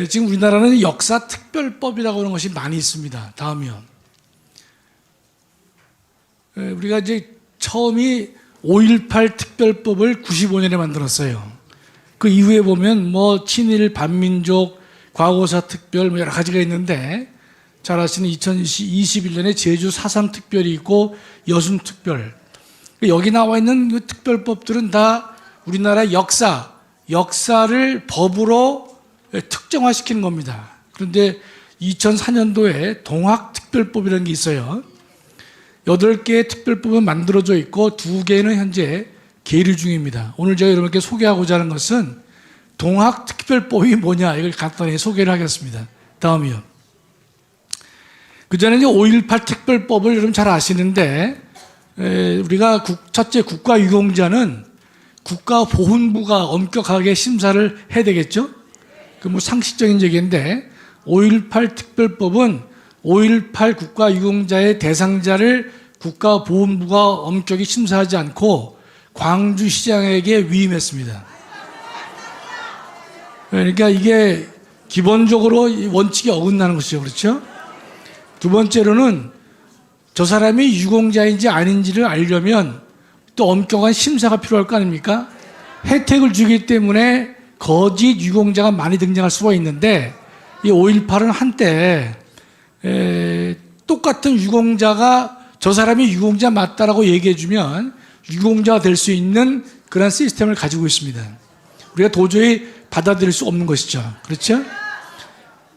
지금 우리나라는 역사특별법이라고 하는 것이 많이 있습니다. 다음이요. 우리가 이제 처음이 5.18 특별법을 95년에 만들었어요. 그 이후에 보면 뭐 친일, 반민족, 과거사 특별 뭐 여러 가지가 있는데 잘 아시는 2021년에 제주 4.3 특별이 있고 여순 특별. 여기 나와 있는 그 특별법들은 다 우리나라 역사를 법으로 특정화시키는 겁니다. 그런데 2004년도에 동학특별법이라는 게 있어요. 8개의 특별법은 만들어져 있고 2개는 현재 계류 중입니다. 오늘 제가 여러분께 소개하고자 하는 것은 동학특별법이 뭐냐 이걸 간단히 소개를 하겠습니다. 다음이요. 그 전에 5.18 특별법을 여러분 잘 아시는데 우리가 첫째 국가유공자는 국가보훈부가 엄격하게 심사를 해야 되겠죠? 그 뭐 상식적인 얘기인데 5.18 특별법은 5.18 국가유공자의 대상자를 국가보훈부가 엄격히 심사하지 않고 광주시장에게 위임했습니다. 그러니까 이게 기본적으로 원칙에 어긋나는 것이죠. 그렇죠? 두 번째로는 저 사람이 유공자인지 아닌지를 알려면 또 엄격한 심사가 필요할 거 아닙니까? 혜택을 주기 때문에 거짓 유공자가 많이 등장할 수가 있는데 이 5.18은 한때 똑같은 유공자가 저 사람이 유공자 맞다라고 얘기해주면 유공자가 될 수 있는 그런 시스템을 가지고 있습니다. 우리가 도저히 받아들일 수 없는 것이죠. 그렇죠?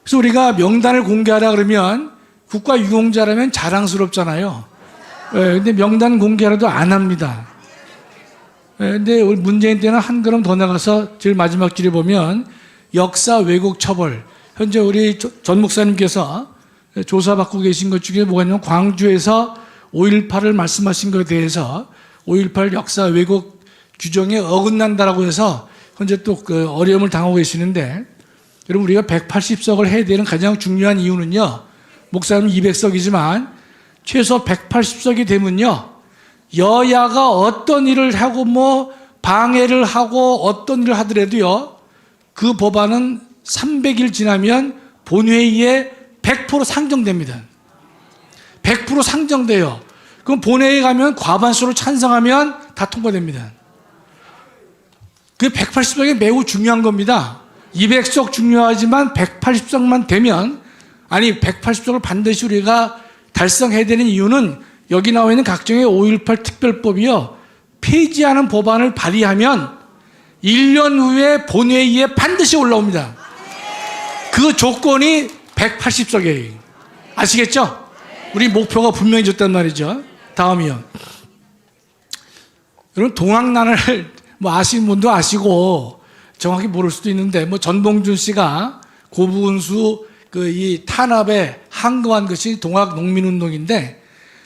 그래서 우리가 명단을 공개하라 그러면 국가유공자라면 자랑스럽잖아요. 근데 명단 공개라도 안 합니다. 근데 문재인 때는 한 걸음 더 나가서 제일 마지막 줄에 보면 역사 왜곡 처벌. 현재 우리 전 목사님께서 조사받고 계신 것 중에 뭐가 있냐면 광주에서 5.18을 말씀하신 것에 대해서 5.18 역사 왜곡 규정에 어긋난다라고 해서 현재 또 그 어려움을 당하고 계시는데 여러분 우리가 180석을 해야 되는 가장 중요한 이유는요. 목사님 200석이지만 최소 180석이 되면요. 여야가 어떤 일을 하고 뭐 방해를 하고 어떤 일을 하더라도요. 그 법안은 300일 지나면 본회의에 100% 상정됩니다. 100% 상정돼요. 그럼 본회의에 가면 과반수로 찬성하면 다 통과됩니다. 그 180석이 매우 중요한 겁니다. 200석 중요하지만 180석만 되면 180석을 반드시 우리가 달성해야 되는 이유는 여기 나와 있는 각종의 5.18 특별법이요. 폐지하는 법안을 발의하면 1년 후에 본회의에 반드시 올라옵니다. 그 조건이 180석이에요. 아시겠죠? 우리 목표가 분명히 졌단 말이죠. 다음이요. 여러분 동학난을 뭐 아시는 분도 아시고 정확히 모를 수도 있는데 뭐 전봉준 씨가 고분수 이 탄압에 항거한 것이 동학농민운동인데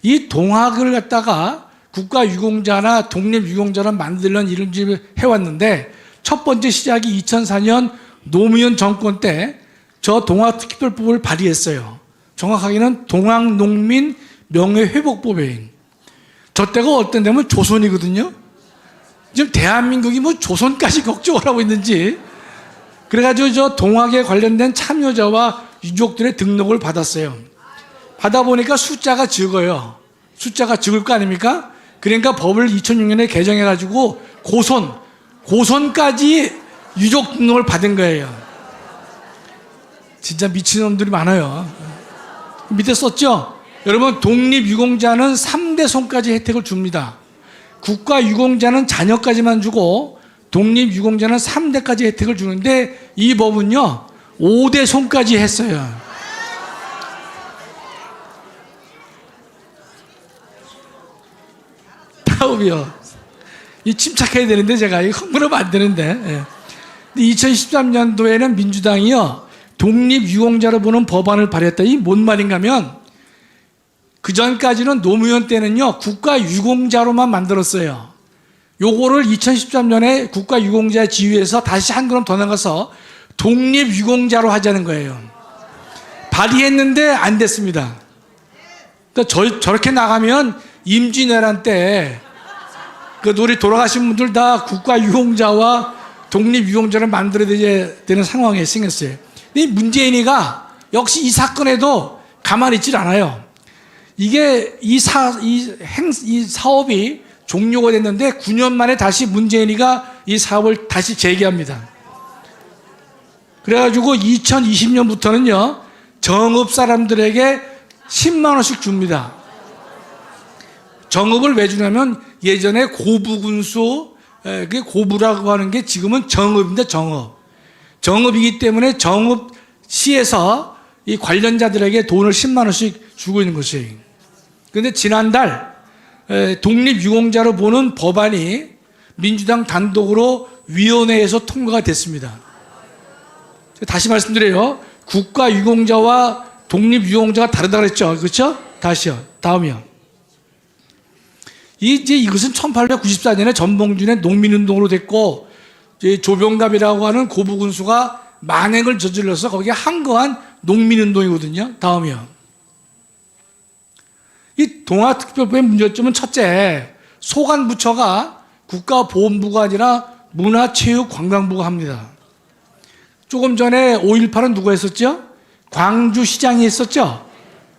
이 동학을 갖다가 국가유공자나 독립유공자를 만들려는 일을 해왔는데 첫 번째 시작이 2004년 노무현 정권 때 저 동학특별법을 발의했어요. 정확하게는 동학농민 명예회복법이에요. 저 때가 어떤 데면 조선이거든요. 지금 대한민국이 뭐 조선까지 걱정을 하고 있는지 그래가지고 저 동학에 관련된 참여자와 유족들의 등록을 받았어요. 받아보니까 숫자가 적어요. 숫자가 적을 거 아닙니까? 그러니까 법을 2006년에 개정해가지고 고손까지 유족 등록을 받은 거예요. 진짜 미친놈들이 많아요. 밑에 썼죠? 여러분 독립유공자는 3대 손까지 혜택을 줍니다. 국가유공자는 자녀까지만 주고 독립유공자는 3대까지 혜택을 주는데 이 법은요 5대 손까지 했어요. 다음이요. 이 침착해야 되는데 제가 이거 흥분하면 안 되는데 2013년도에는 민주당이요 독립유공자로 보는 법안을 발의했다. 이 뭔 말인가 하면 그 전까지는 노무현 때는요 국가유공자로만 만들었어요. 요거를 2013년에 국가유공자 지위에서 다시 한 걸음 더 나가서 독립유공자로 하자는 거예요. 발의했는데 안 됐습니다. 그러니까 저렇게 나가면 임진왜란 때 우리 돌아가신 분들 다 국가유공자와 독립유공자를 만들어야 되는 상황에 생겼어요. 근데 문재인이가 역시 이 사건에도 가만히 있질 않아요. 이게 이 사업이 종료가 됐는데 9년 만에 다시 문재인이가 이 사업을 다시 재개합니다. 그래가지고 2020년부터는요, 정읍 사람들에게 10만 원씩 줍니다. 정읍을 왜 주냐면 예전에 고부군수, 그게 고부라고 하는 게 지금은 정읍인데 정읍이기 때문에 정읍시에서 이 관련자들에게 돈을 10만 원씩 주고 있는 것이에요. 그런데 지난달 독립유공자로 보는 법안이 민주당 단독으로 위원회에서 통과가 됐습니다. 다시 말씀드려요. 국가유공자와 독립유공자가 다르다고 그랬죠. 그렇죠? 다시요. 다음이요. 이것은 1894년에 전봉준의 농민운동으로 됐고, 조병갑이라고 하는 고부군수가 만행을 저질러서 거기에 항거한 농민운동이거든요. 다음이요. 이 동아특별법의 문제점은 첫째, 소관부처가 국가보훈부가 아니라 문화체육관광부가 합니다. 조금 전에 5.18은 누가 했었죠? 광주시장이 했었죠?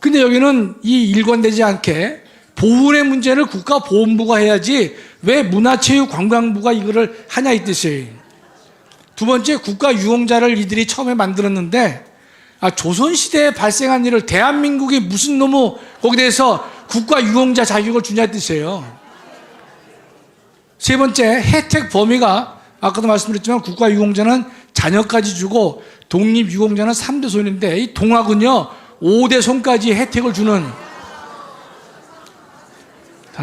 근데 여기는 이 일관되지 않게 보훈의 문제를 국가보훈부가 해야지 왜 문화체육관광부가 이거를 하냐 이 뜻이에요. 두 번째, 국가유공자를 이들이 처음에 만들었는데 조선시대에 발생한 일을 대한민국이 무슨 놈의 거기에 대해서 국가유공자 자격을 주냐 이 뜻이에요. 세 번째, 혜택 범위가 아까도 말씀드렸지만 국가유공자는 자녀까지 주고 독립유공자는 3대 손인데 이 동학은요 5대 손까지 혜택을 주는,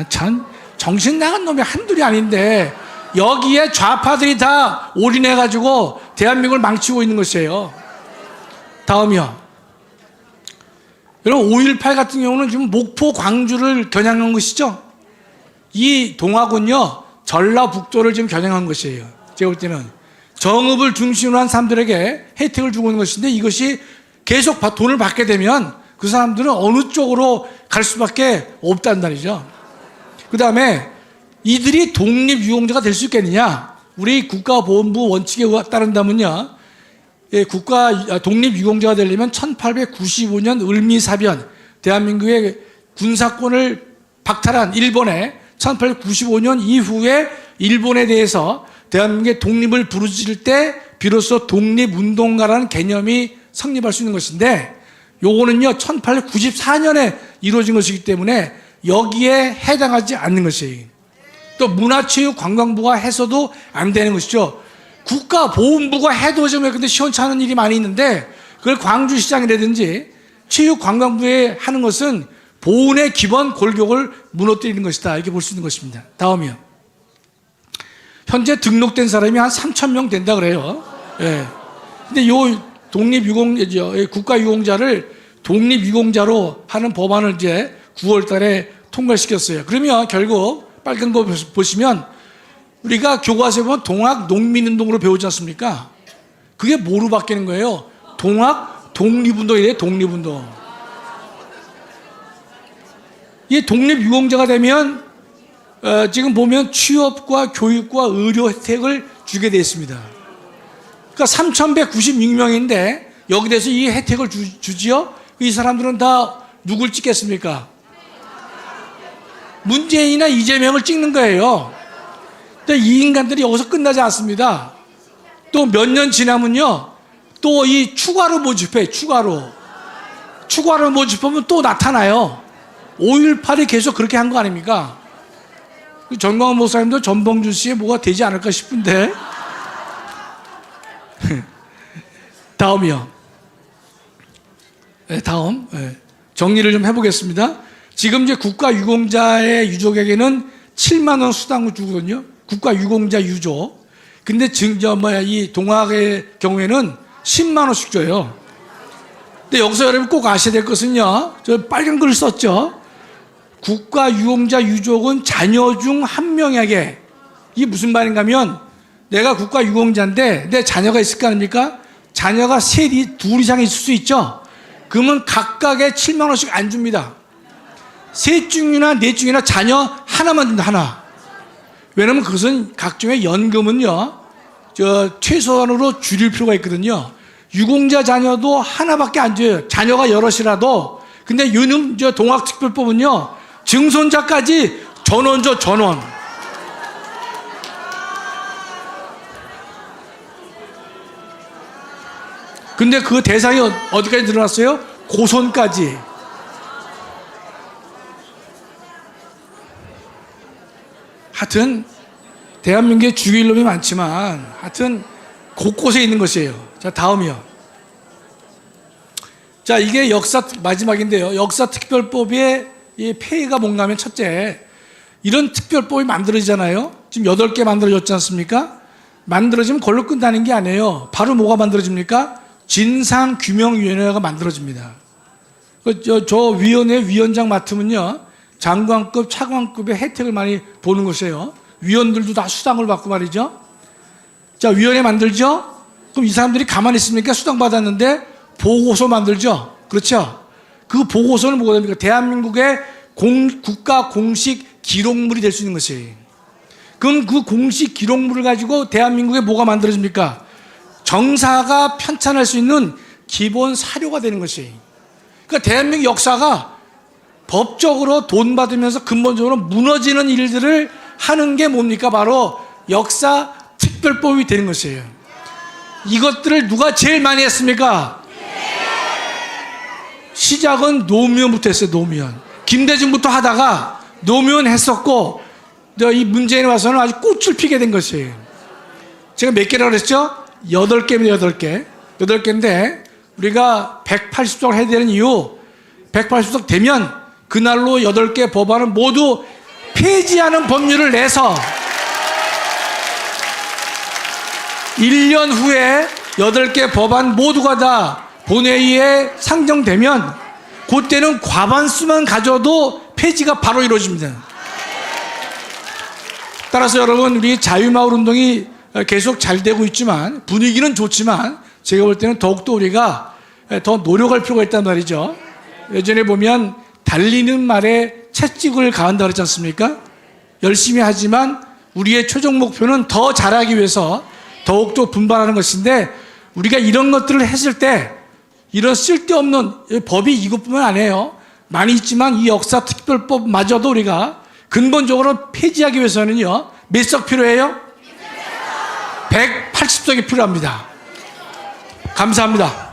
참 정신 나간 놈이 한둘이 아닌데 여기에 좌파들이 다 올인해가지고 대한민국을 망치고 있는 것이에요. 다음이요. 여러분 5.18 같은 경우는 지금 목포 광주를 겨냥한 것이죠. 이 동학은요 전라북도를 지금 겨냥한 것이에요. 제가 볼 때는 정읍을 중심으로 한 사람들에게 혜택을 주고 있는 것인데 이것이 계속 돈을 받게 되면 그 사람들은 어느 쪽으로 갈 수밖에 없다는 말이죠. 그 다음에 이들이 독립유공자가 될 수 있겠느냐? 우리 국가보훈부 원칙에 따른다면요, 독립유공자가 되려면 1895년 을미사변, 대한민국의 군사권을 박탈한 일본에 1895년 이후에 일본에 대해서 대한민국의 독립을 부르짖을 때 비로소 독립운동가라는 개념이 성립할 수 있는 것인데 요거는요 1894년에 이루어진 것이기 때문에 여기에 해당하지 않는 것이에요. 또 문화체육관광부가 해서도 안 되는 것이죠. 국가보훈부가 해도 좀 근데 시원찮은 일이 많이 있는데 그걸 광주시장이라든지 체육관광부에 하는 것은 보훈의 기본 골격을 무너뜨리는 것이다, 이렇게 볼 수 있는 것입니다. 다음이요. 현재 등록된 사람이 한 3,000명 된다 그래요. 예. 근데 요 국가유공자를 독립유공자로 하는 법안을 이제 9월 달에 통과시켰어요. 그러면 결국 빨간 거 보시면 우리가 교과서에 보면 동학 농민운동으로 배우지 않습니까? 그게 뭐로 바뀌는 거예요? 동학 독립운동이래요. 독립운동. 이 독립유공자가 되면 지금 보면 취업과 교육과 의료 혜택을 주게 되어 있습니다. 그러니까 3,196명인데 여기 대해서 이 혜택을 주지요? 이 사람들은 다 누굴 찍겠습니까? 문재인이나 이재명을 찍는 거예요. 근데 이 인간들이 여기서 끝나지 않습니다. 또 몇 년 지나면요, 또 이 추가로 모집해, 추가로 모집하면 또 나타나요. 5.18이 계속 그렇게 한 거 아닙니까? 전광훈 목사님도 전봉준 씨에 뭐가 되지 않을까 싶은데. 다음이요. 네, 다음. 네. 정리를 좀 해보겠습니다. 지금 이제 국가유공자의 유족에게는 7만 원 수당을 주거든요. 국가유공자 유족. 근데 이 동학의 경우에는 10만 원씩 줘요. 근데 여기서 여러분 꼭 아셔야 될 것은요, 저 빨간 글을 썼죠. 국가유공자 유족은 자녀 중 한 명에게, 이게 무슨 말인가 하면 내가 국가유공자인데 내 자녀가 있을 거 아닙니까? 자녀가 둘 이상 있을 수 있죠. 그러면 각각에 7만 원씩 안 줍니다. 셋 중이나 넷 중이나 자녀 하나만 준다, 하나. 왜냐면 그것은 각종의 연금은요, 최소한으로 줄일 필요가 있거든요. 유공자 자녀도 하나밖에 안 줘요. 자녀가 여럿이라도. 근데 이놈 동학특별법은요, 증손자까지 전원 줘, 전원. 근데 그 대상이 어디까지 늘어났어요? 고손까지. 하여튼 대한민국에 죽일 놈이 많지만 하여튼 곳곳에 있는 것이에요. 자, 다음이요. 자, 이게 마지막인데요. 역사특별법의 이 폐해가 뭔가 하면, 첫째, 이런 특별법이 만들어지잖아요. 지금 8개 만들어졌지 않습니까? 만들어지면 그걸로 끝나는 게 아니에요. 바로 뭐가 만들어집니까? 진상규명위원회가 만들어집니다. 저 위원회 위원장 맡으면요, 장관급, 차관급의 혜택을 많이 보는 것이에요. 위원들도 다 수당을 받고 말이죠. 자, 위원회 만들죠? 그럼 이 사람들이 가만히 있습니까? 수당 받았는데 보고서 만들죠? 그렇죠? 그 보고서는 뭐가 됩니까? 대한민국의 국가 공식 기록물이 될 수 있는 것이에요. 그럼 그 공식 기록물을 가지고 대한민국에 뭐가 만들어집니까? 정사가 편찬할 수 있는 기본 사료가 되는 것이에요. 그러니까 대한민국 역사가 법적으로 돈 받으면서 근본적으로 무너지는 일들을 하는 게 뭡니까? 바로 역사 특별법이 되는 것이에요. 이것들을 누가 제일 많이 했습니까? 시작은 노무현부터 했어요. 노무현. 김대중부터 하다가 노무현 했었고, 이 문재인에 와서는 아주 꽃을 피게 된 것이에요. 제가 몇 개라고 그랬죠? 8개입니다. 8개. 8개인데 우리가 180석을 해야 되는 이유, 180석 되면 그날로 8개 법안을 모두 폐지하는 법률을 내서 1년 후에 8개 법안 모두가 다 본회의에 상정되면 그때는 과반수만 가져도 폐지가 바로 이루어집니다. 따라서 여러분, 우리 자유마을 운동이 계속 잘 되고 있지만, 분위기는 좋지만 제가 볼 때는 더욱더 우리가 더 노력할 필요가 있단 말이죠. 예전에 보면 달리는 말에 채찍을 가한다 그랬지 않습니까? 열심히 하지만 우리의 최종 목표는 더 잘하기 위해서 더욱더 분발하는 것인데, 우리가 이런 것들을 했을 때 이런 쓸데없는 법이 이것뿐만 아니에요. 많이 있지만 이 역사특별법마저도 우리가 근본적으로 폐지하기 위해서는요, 몇 석 필요해요? 180석이 필요합니다. 감사합니다.